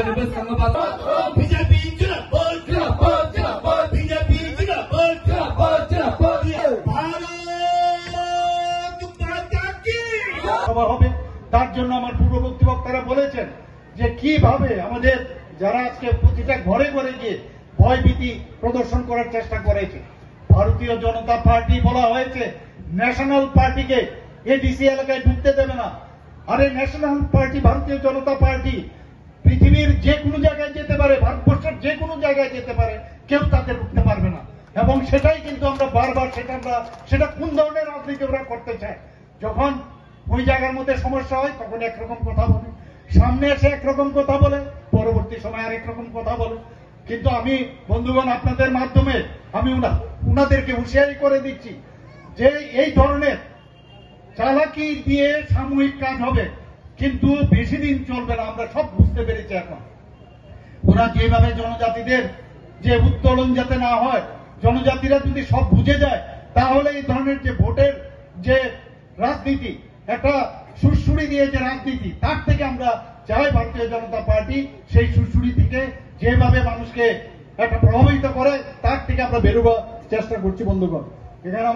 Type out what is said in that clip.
গরিবের সঙ্গে বিজেপি জিন্দাবাদ জিন্দাবাদ জিন্দাবাদ বিজেপি জিন্দাবাদ জিন্দাবাদ জিন্দাবাদ ভারত মাতা কি সভা হবে। তার জন্য আমার পূর্ববর্তী বক্তারা বলেছেন যে কিভাবে আমাদের যারা আজকে প্রতিটা ঘরে ঘরে গিয়ে ভয়ভীতি প্রদর্শন করার চেষ্টা করেছে। ভারতীয় জনতা পার্টি বলা হয়েছে ন্যাশনাল পার্টিকে এডিসি এলাকায় ঢুকতে দেবে না। আরে ন্যাশনাল পার্টি ভারতীয় জনতা পার্টি পৃথিবীর যে কোনো জায়গায় যেতে পারে, ভারতবর্ষের যে কোনো জায়গায় যেতে পারে, কেউ তাতে ঢুকতে পারবে না। এবং সেটাই কিন্তু আমরা বারবার সেটা কোন ধরনের রাজনীতি ওরা করতে চায়। যখন ওই জায়গার মধ্যে সমস্যা হয় তখন একরকম কথা বলে, সামনে এসে একরকম কথা বলে, পরবর্তী সময় আরেক রকম কথা বলে। কিন্তু আমি বন্ধুগণ আপনাদের মাধ্যমে আমি উনাদেরকে হুঁশিয়ারি করে দিচ্ছি যে এই ধরনের চালাকি দিয়ে সাময়িক কাজ হবে, কিন্তু বেশি দিন চলবে না। আমরা সব বুঝতে পেরেছি এখন। ওরা যেভাবে জনজাতিদের যে উত্তোলন যাতে না হয়, জনজাতিরা যদি সব বুঝে যায় তাহলে এই ধরনের যে ভোটের যে রাজনীতি, একটা সুরসুরি দিয়ে যে রাজনীতি, তার থেকে আমরা চাই ভারতীয় জনতা পার্টি সেই সুরসুরি থেকে যেভাবে মানুষকে একটা প্রভাবিত করে তার থেকে আমরা বেরোবার চেষ্টা করছি বন্ধুগণ। এখানে